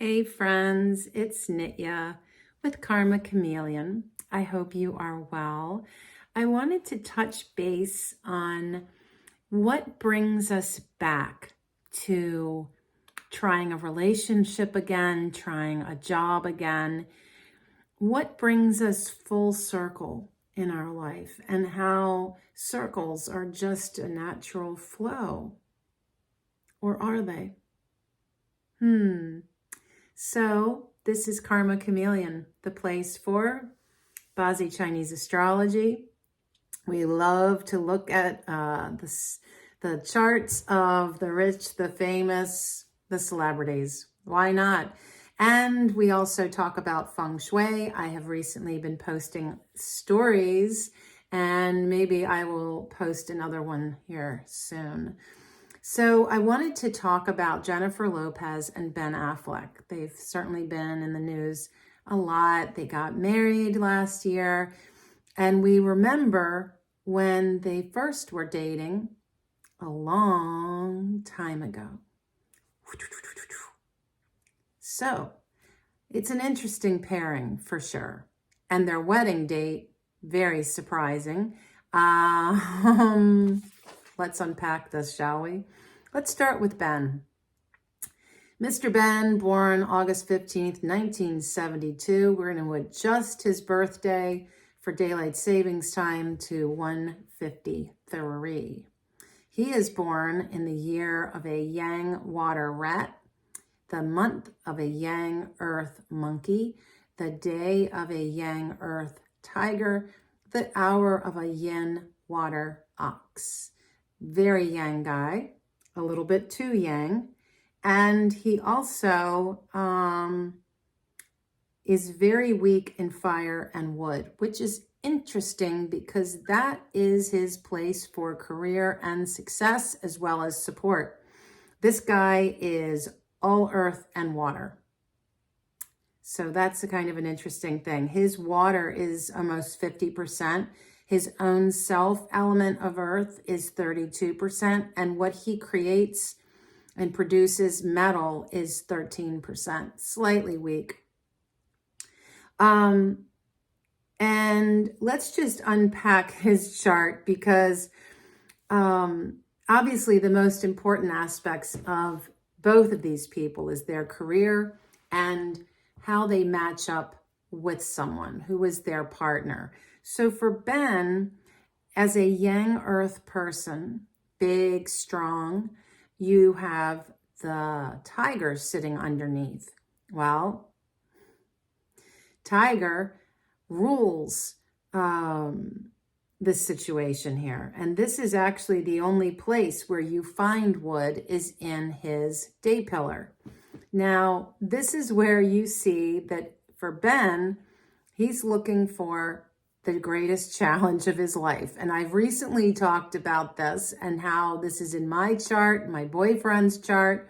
Hey friends, it's Nitya with Karma Chameleon. I hope you are well. I wanted to touch base on what brings us back to trying a relationship again, trying a job again. What brings us full circle in our life, and how circles are just a natural flow. Or are they? So this is Karma Chameleon, the place for Bazi Chinese astrology. We love to look at the charts of the rich, the famous, the celebrities. Why not? And we also talk about feng shui. I have recently been posting stories, and maybe I will post another one here soon. So I wanted to talk about Jennifer Lopez and Ben Affleck. They've certainly been in the news a lot. They got married last year, and we remember when they first were dating a long time ago. So it's an interesting pairing for sure. And their wedding date, very surprising. Let's unpack this, shall we? Let's start with Ben. Mr. Ben, born August 15th, 1972. We're going to adjust his birthday for daylight savings time to 1:53. He is born in the year of a Yang water rat, the month of a Yang earth monkey, the day of a Yang earth tiger, the hour of a Yin water ox. Very Yang guy, a little bit too Yang. And he also is very weak in fire and wood, which is interesting because that is his place for career and success as well as support. This guy is all earth and water. So that's a kind of an interesting thing. His water is almost 50%. His own self element of earth is 32%. And what he creates and produces, metal, is 13%, slightly weak. And let's just unpack his chart because obviously the most important aspects of both of these people is their career and how they match up with someone who is their partner. So for Ben, as a Yang earth person, big, strong, you have the tiger sitting underneath. Well, tiger rules this situation here. And this is actually the only place where you find wood is in his day pillar. Now, this is where you see that for Ben, he's looking for the greatest challenge of his life. And I've recently talked about this and how this is in my chart, my boyfriend's chart.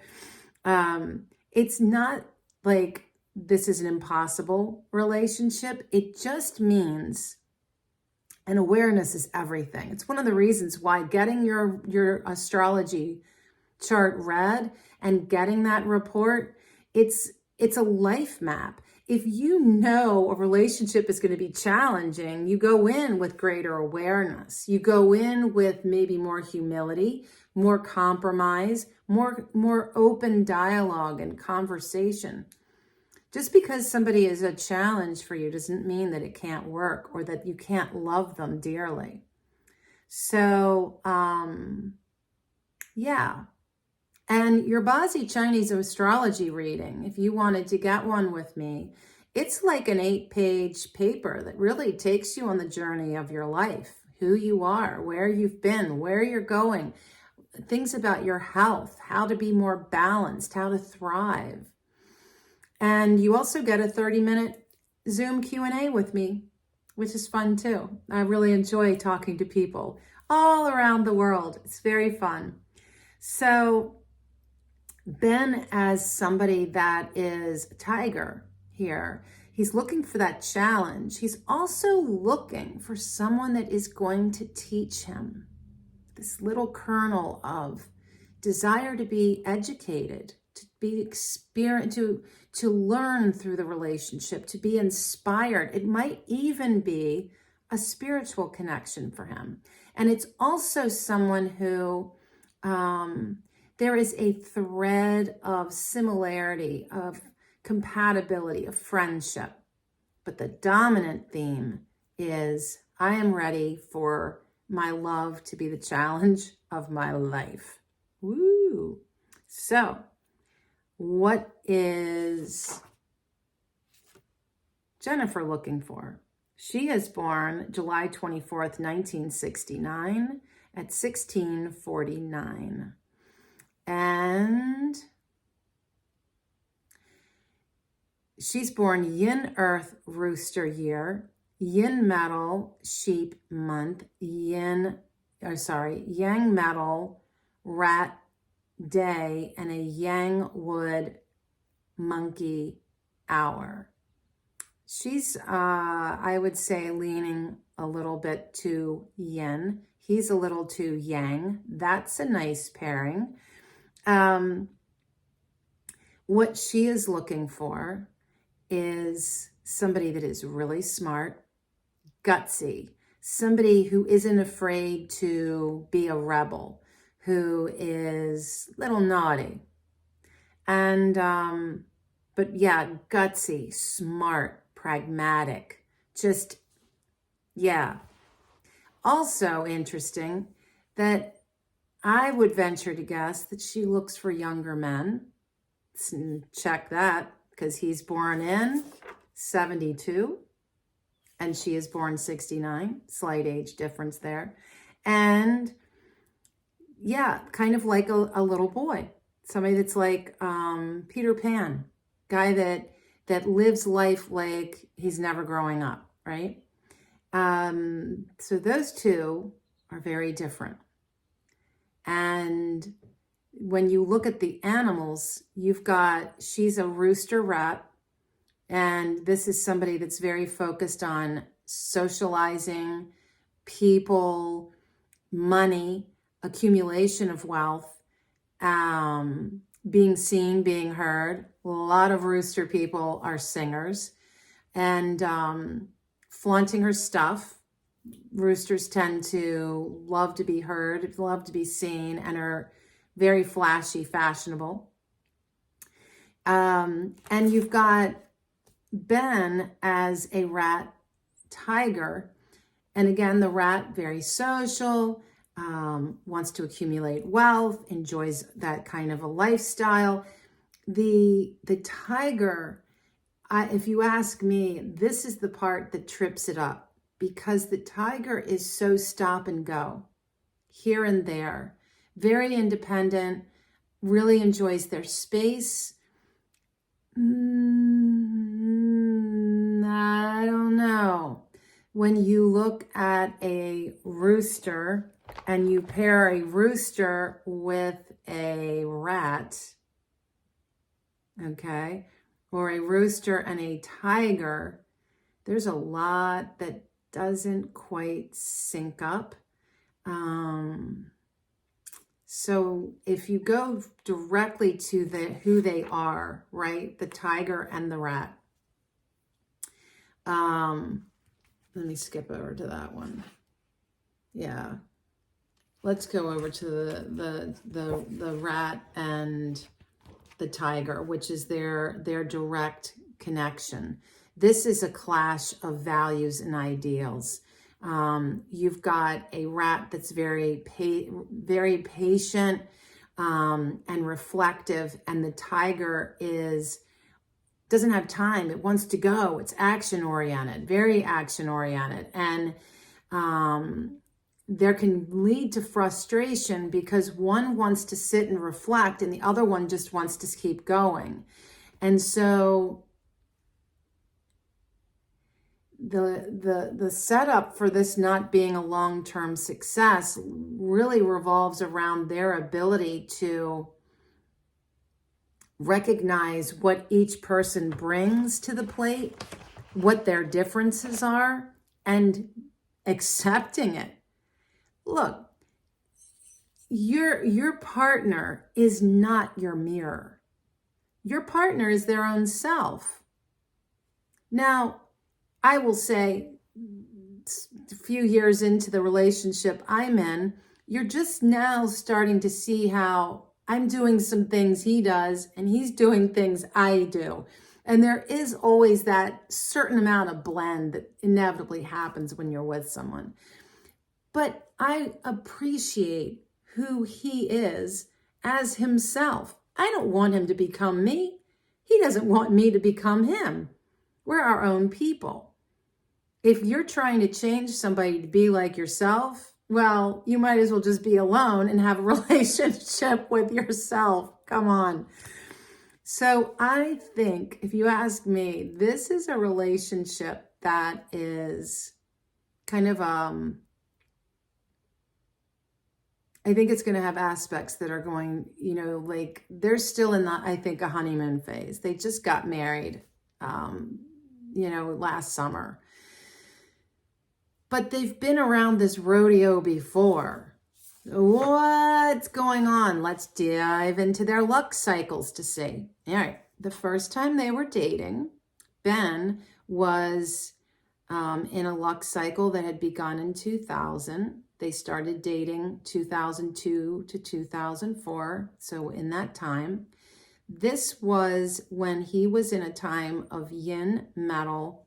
It's not like this is an impossible relationship. It just means, and awareness is everything. It's one of the reasons why getting your astrology chart read and getting that report, it's a life map. If you know a relationship is going to be challenging, you go in with greater awareness. You go in with maybe more humility, more compromise, more open dialogue and conversation. Just because somebody is a challenge for you doesn't mean that it can't work or that you can't love them dearly. So, yeah. And your Bazi Chinese astrology reading, if you wanted to get one with me, it's like an 8-page paper that really takes you on the journey of your life, who you are, where you've been, where you're going, things about your health, how to be more balanced, how to thrive. And you also get a 30-minute Zoom Q&A with me, which is fun too. I really enjoy talking to people all around the world. It's very fun. So Ben, as somebody that is a tiger here, he's looking for that challenge. He's also looking for someone that is going to teach him this little kernel of desire to be educated, to be experience, to learn through the relationship, to be inspired. It might even be a spiritual connection for him. And it's also someone who there is a thread of similarity, of compatibility, of friendship. But the dominant theme is, I am ready for my love to be the challenge of my life. Woo! So, what is Jennifer looking for? She is born July 24th, 1969 at 16:49. And she's born Yin Earth Rooster Year, Yin Metal Sheep Month, Yang Metal Rat Day, and a Yang Wood Monkey Hour. She's, I would say, leaning a little bit to yin. He's a little too yang. That's a nice pairing. What she is looking for is somebody that is really smart, gutsy, somebody who isn't afraid to be a rebel, who is a little naughty. And, but yeah, gutsy, smart, pragmatic, just, yeah. Also interesting that I would venture to guess that she looks for younger men. Check that, because he's born in 72 and she is born 69, slight age difference there. And yeah, kind of like a little boy, somebody that's like Peter Pan, guy that lives life like he's never growing up, right? So those two are very different. And when you look at the animals, she's a rooster rat, and this is somebody that's very focused on socializing, people, money, accumulation of wealth, being seen, being heard. A lot of rooster people are singers, and flaunting her stuff. Roosters tend to love to be heard, love to be seen, and are very flashy, fashionable. And you've got Ben as a rat tiger. And again, the rat, very social, wants to accumulate wealth, enjoys that kind of a lifestyle. The tiger, if you ask me, this is the part that trips it up, because the tiger is so stop and go, here and there, very independent, really enjoys their space. I don't know. When you look at a rooster and you pair a rooster with a rat, okay, or a rooster and a tiger, there's a lot that doesn't quite sync up. So if you go directly to who they are, right, the tiger and the rat. Let me skip over to that one. Yeah, let's go over to the rat and the tiger, which is their direct connection. This is a clash of values and ideals. You've got a rat that's very patient and reflective, and the tiger doesn't have time. It wants to go. It's action oriented, very action oriented, and there can lead to frustration because one wants to sit and reflect, and the other one just wants to keep going, and so the setup for this not being a long-term success really revolves around their ability to recognize what each person brings to the plate, what their differences are, and accepting it. Look, your partner is not your mirror. Your partner is their own self. Now, I will say, a few years into the relationship I'm in, you're just now starting to see how I'm doing some things he does and he's doing things I do. And there is always that certain amount of blend that inevitably happens when you're with someone. But I appreciate who he is as himself. I don't want him to become me. He doesn't want me to become him. We're our own people. If you're trying to change somebody to be like yourself, well, you might as well just be alone and have a relationship with yourself. Come on. So I think, if you ask me, this is a relationship that is kind of, I think it's going to have aspects that are going, like they're still in the, I think, a honeymoon phase. They just got married, last summer. But they've been around this rodeo before. What's going on? Let's dive into their luck cycles to see. All right. The first time they were dating, Ben was in a luck cycle that had begun in 2000. They started dating 2002 to 2004. So in that time, this was when he was in a time of yin metal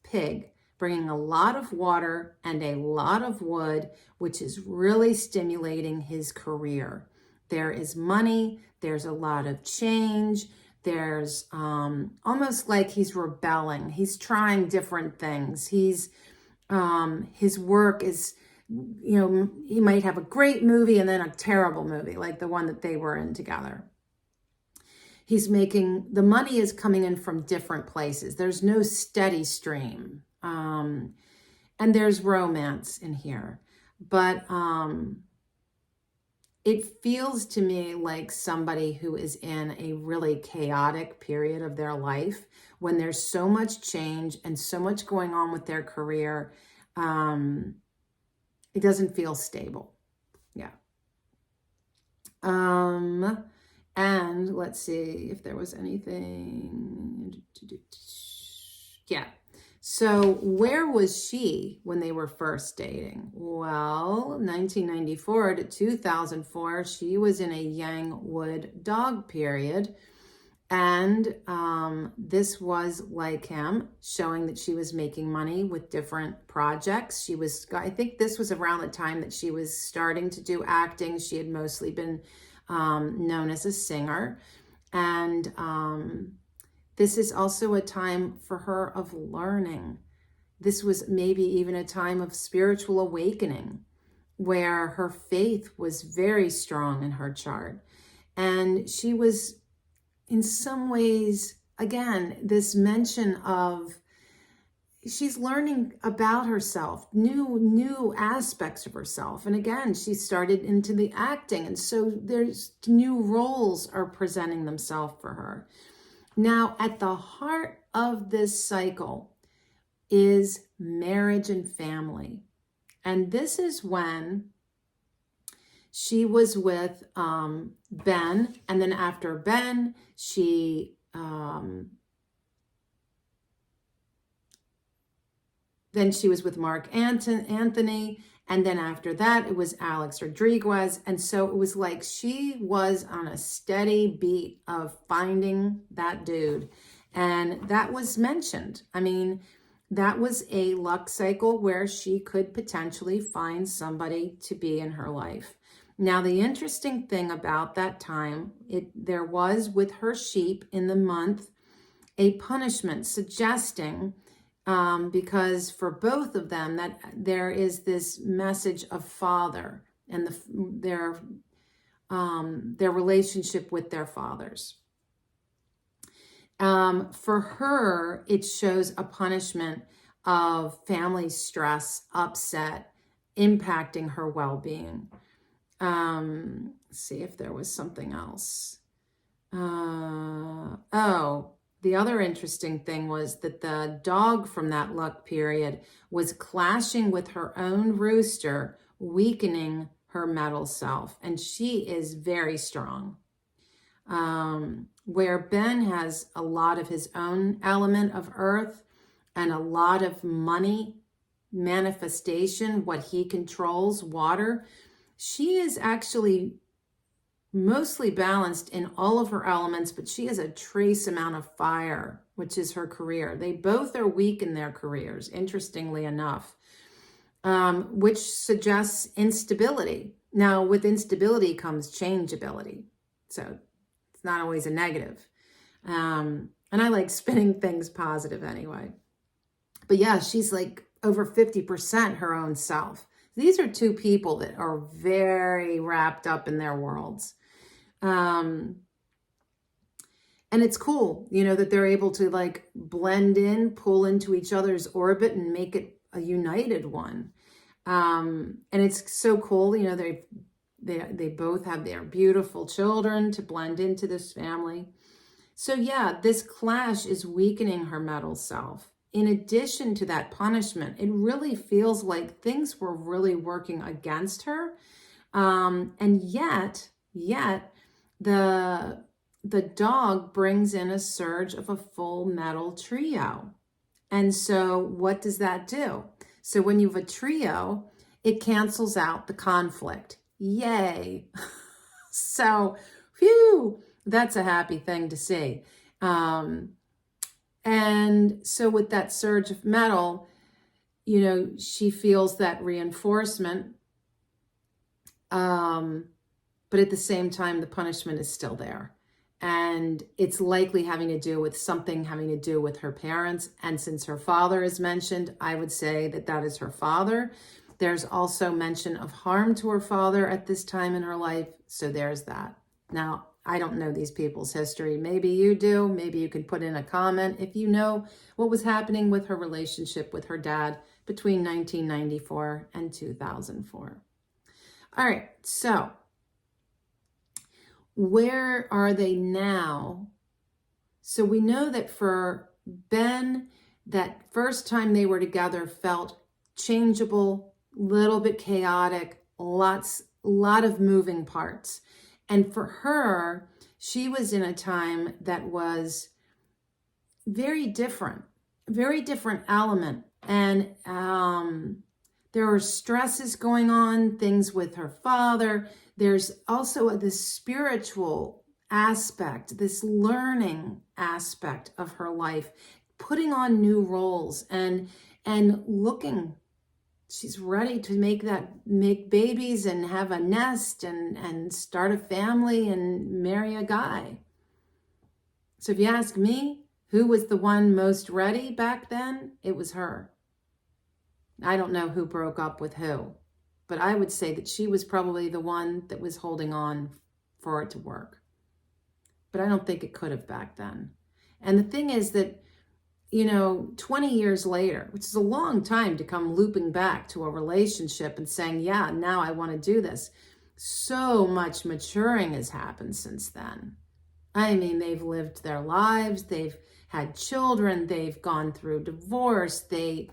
pig, bringing a lot of water and a lot of wood, which is really stimulating his career. There is money, there's a lot of change, there's almost like he's rebelling. He's trying different things. His work is, he might have a great movie and then a terrible movie, like the one that they were in together. The money is coming in from different places. There's no steady stream. And there's romance in here, but it feels to me like somebody who is in a really chaotic period of their life when there's so much change and so much going on with their career. It doesn't feel stable. Yeah. And let's see if there was anything. Yeah. So where was she when they were first dating? Well, 1994 to 2004, she was in a yang wood dog period. And this was like him, showing that she was making money with different projects. I think this was around the time that she was starting to do acting. She had mostly been known as a singer. And this is also a time for her of learning. This was maybe even a time of spiritual awakening where her faith was very strong in her chart. And she was, in some ways, again, this mention of she's learning about herself, new aspects of herself. And again, she started into the acting. And so there's new roles are presenting themselves for her. Now, at the heart of this cycle is marriage and family. And this is when she was with Ben. And then after Ben, then she was with Mark Anthony. And then after that, it was Alex Rodriguez. And so it was like she was on a steady beat of finding that dude. And that was mentioned. I mean, that was a luck cycle where she could potentially find somebody to be in her life. Now, the interesting thing about that time, there was with her sheep in the month, a punishment suggesting because for both of them that there is this message of father and their relationship with their fathers. For her, it shows a punishment of family stress, upset, impacting her well-being. Let's see if there was something else. The other interesting thing was that the dog from that luck period was clashing with her own rooster, weakening her metal self. And she is very strong. where Ben has a lot of his own element of earth and a lot of money manifestation, what he controls, water, she is actually mostly balanced in all of her elements, but she has a trace amount of fire, which is her career. They both are weak in their careers, interestingly enough, which suggests instability. Now, with instability comes changeability. So it's not always a negative. And I like spinning things positive anyway. But yeah, she's like over 50% her own self. These are two people that are very wrapped up in their worlds. And it's cool, you know, that they're able to like blend in, pull into each other's orbit and make it a united one. And it's so cool, you know, they both have their beautiful children to blend into this family. So yeah, this clash is weakening her metal self. In addition to that punishment, it really feels like things were really working against her. And yet the dog brings in a surge of a full metal trio. And so what does that do? So when you have a trio, it cancels out the conflict. Yay. So, phew, that's a happy thing to see. And so with that surge of metal, you know, she feels that reinforcement. But at the same time, the punishment is still there. And it's likely having to do with something having to do with her parents. And since her father is mentioned, I would say that that is her father. There's also mention of harm to her father at this time in her life. So there's that. Now, I don't know these people's history. Maybe you do. Maybe you can put in a comment if you know what was happening with her relationship with her dad between 1994 and 2004. All right, so where are they now? So we know that for Ben, that first time they were together felt changeable, little bit chaotic, a lot of moving parts. And for her, she was in a time that was very different element. And there are stresses going on, things with her father. There's also this spiritual aspect, this learning aspect of her life, putting on new roles and looking. She's ready to make babies and have a nest and start a family and marry a guy. So if you ask me, who was the one most ready back then? It was her. I don't know who broke up with who, but I would say that she was probably the one that was holding on for it to work. But I don't think it could have back then. And the thing is that, you know, 20 years later, which is a long time to come looping back to a relationship and saying, yeah, now I want to do this. So much maturing has happened since then. I mean, they've lived their lives, they've had children, they've gone through divorce, they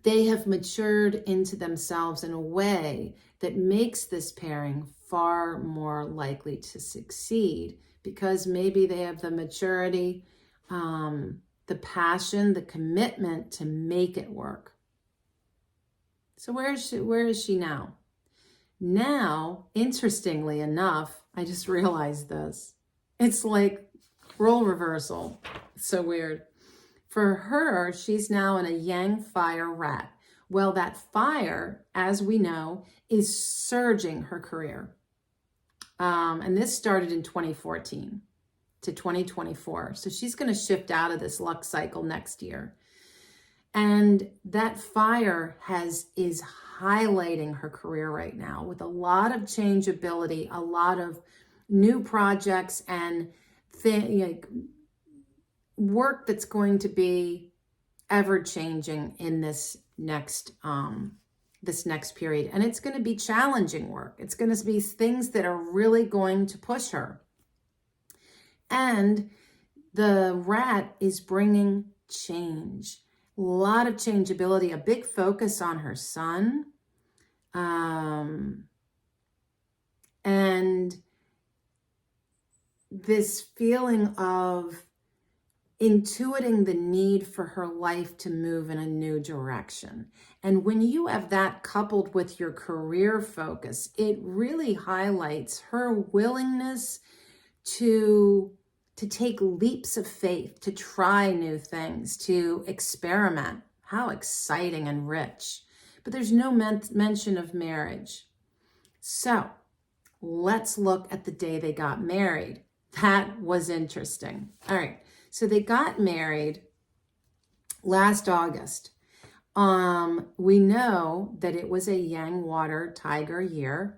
have matured into themselves in a way that makes this pairing far more likely to succeed because maybe they have the maturity, the passion, the commitment to make it work. So where is she now? Now, interestingly enough, I just realized this. It's like role reversal. It's so weird. For her, she's now in a yang fire rat. Well, that fire, as we know, is surging her career. And this started in 2014 to 2024. So she's going to shift out of this luck cycle next year. And that fire is highlighting her career right now with a lot of changeability, a lot of new projects and work that's going to be ever changing in this next period. And it's going to be challenging work. It's going to be things that are really going to push her. And the rat is bringing change, a lot of changeability, a big focus on her son. And this feeling of intuiting the need for her life to move in a new direction. And when you have that coupled with your career focus, it really highlights her willingness to take leaps of faith, to try new things, to experiment. How exciting and rich. But there's no mention of marriage. So let's look at the day they got married. That was interesting. All right. So they got married last August. We know that it was a Yang water tiger year,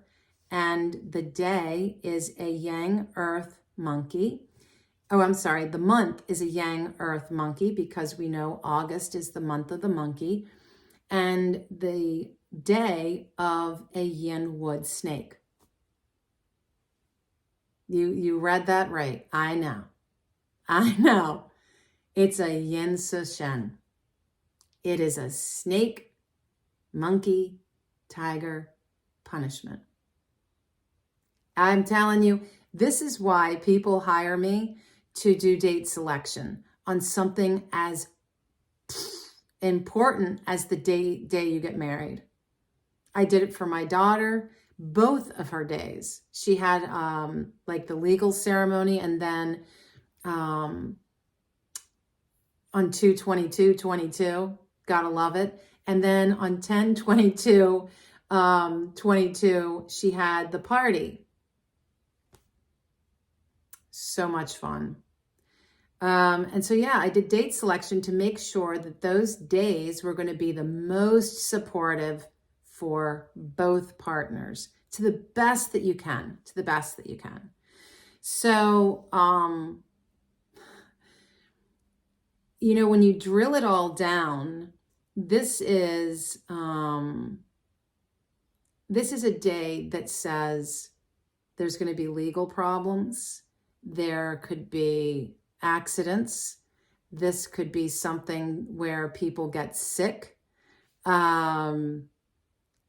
and the day is a Yang earth monkey. Oh, I'm sorry. The month is a Yang earth monkey because we know August is the month of the monkey, and the day of a Yin wood snake. You read that right. I know. It's a yin shen. It is a snake, monkey, tiger punishment. I'm telling you, this is why people hire me to do date selection on something as important as the day you get married. I did it for my daughter, both of her days. She had like the legal ceremony, and then on 2/22/22, gotta love it. And then on 10/22/22, she had the party. So much fun. And so, yeah, I did date selection to make sure that those days were going to be the most supportive for both partners to the best that you can, So, when you drill it all down, this is a day that says there's going to be legal problems. There could be accidents. This could be something where people get sick.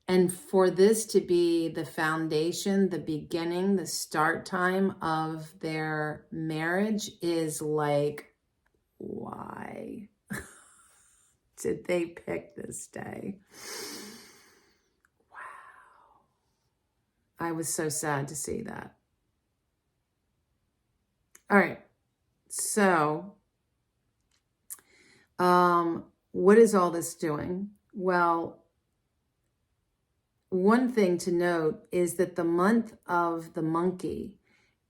And for this to be the foundation, the beginning, the start time of their marriage is like, why did they pick this day? Wow. I was so sad to see that. All right. So, what is all this doing? Well, one thing to note is that the month of the monkey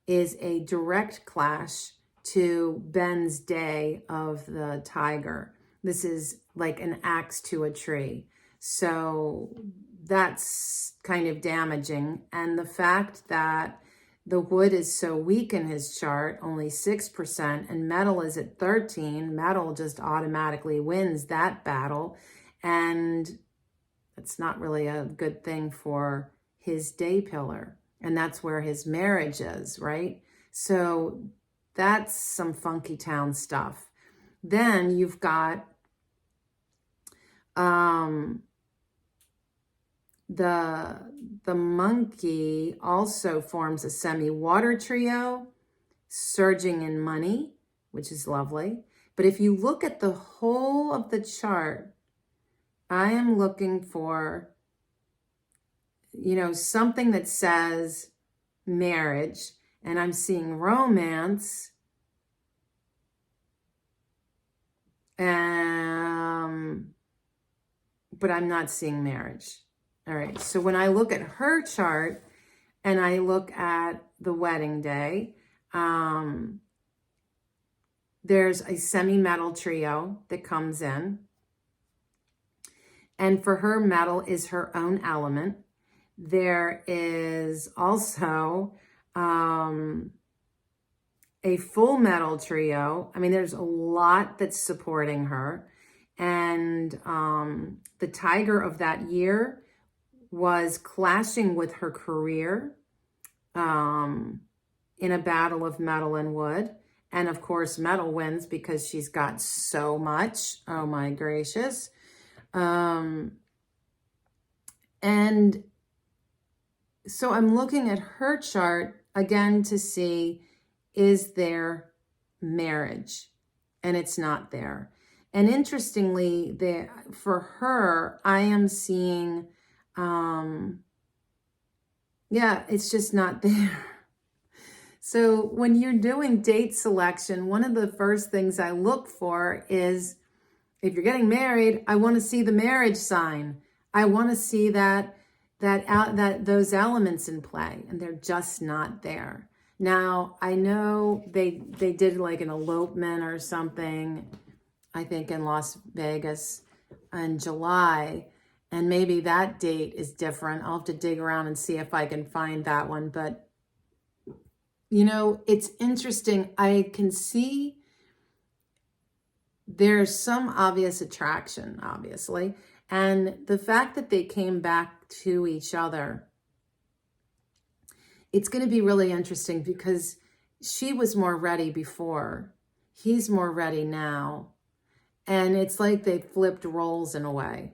is a direct clash to Ben's day of the tiger. This is like an axe to a tree. So that's kind of damaging. And the fact that the wood is so weak in his chart, only 6%, and metal is at 13, metal just automatically wins that battle. And it's not really a good thing for his day pillar. And that's where his marriage is, right? So that's some funky town stuff. Then you've got the monkey also forms a semi-water trio, surging in money, which is lovely. But if you look at the whole of the chart, I am looking for, something that says marriage, and I'm seeing romance, but I'm not seeing marriage. All right, so when I look at her chart and I look at the wedding day, there's a semi-metal trio that comes in. And for her, metal is her own element. There is also a full metal trio. I mean, there's a lot that's supporting her. And the tiger of that year was clashing with her career in a battle of metal and wood. And of course, metal wins because she's got so much. Oh my gracious. And so I'm looking at her chart again to see is their marriage, and it's not there. And interestingly, for her, I am seeing, yeah, it's just not there. So when you're doing date selection, one of the first things I look for is, if you're getting married, I want to see the marriage sign. I want to see those elements in play, and they're just not there. Now, I know they did like an elopement or something, I think in Las Vegas in July, and maybe that date is different. I'll have to dig around and see if I can find that one. But you know, it's interesting. I can see there's some obvious attraction, obviously. And the fact that they came back to each other, it's going to be really interesting because she was more ready before. He's more ready now. And it's like they flipped roles in a way.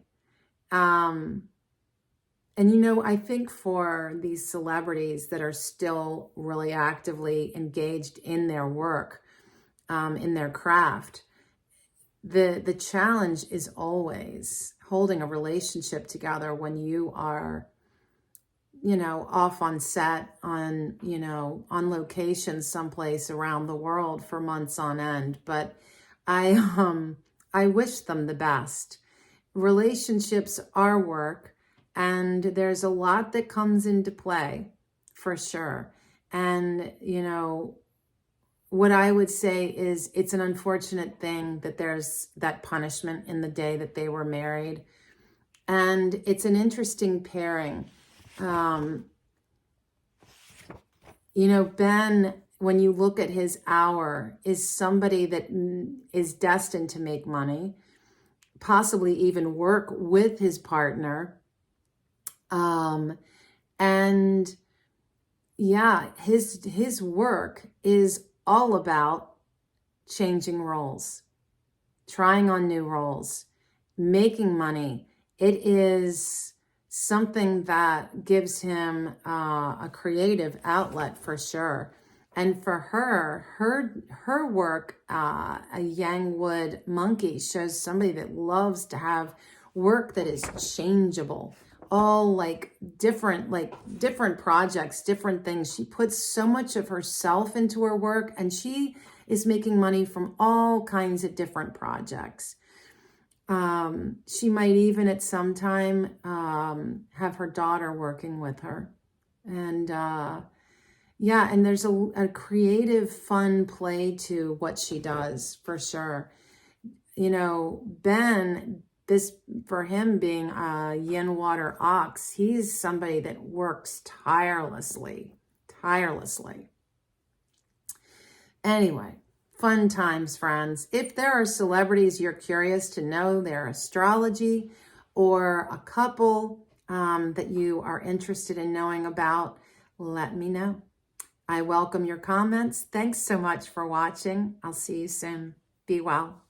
And, you know, I think for these celebrities that are still really actively engaged in their work, in their craft, the challenge is always holding a relationship together when you are, you know, off on set, on, you know, on location someplace around the world for months on end. But I wish them the best. Relationships are work, and there's a lot that comes into play for sure. And, you know, what I would say is it's an unfortunate thing that there's that punishment in the day that they were married. And it's an interesting pairing. You know, Ben, when you look at his hour, is somebody that is destined to make money, possibly even work with his partner. And yeah, his work is all about changing roles, trying on new roles, making money. It is something that gives him a creative outlet for sure. And for her work, a Yangwood monkey shows somebody that loves to have work that is changeable, all like different projects, different things. She puts so much of herself into her work, and she is making money from all kinds of different projects. She might even at some time have her daughter working with her. And yeah, and there's a creative, fun play to what she does for sure. You know, Ben, for him being a yin water ox, he's somebody that works tirelessly. Anyway, fun times, friends. If there are celebrities you're curious to know their astrology, or a couple that you are interested in knowing about, let me know. I welcome your comments. Thanks so much for watching. I'll see you soon. Be well.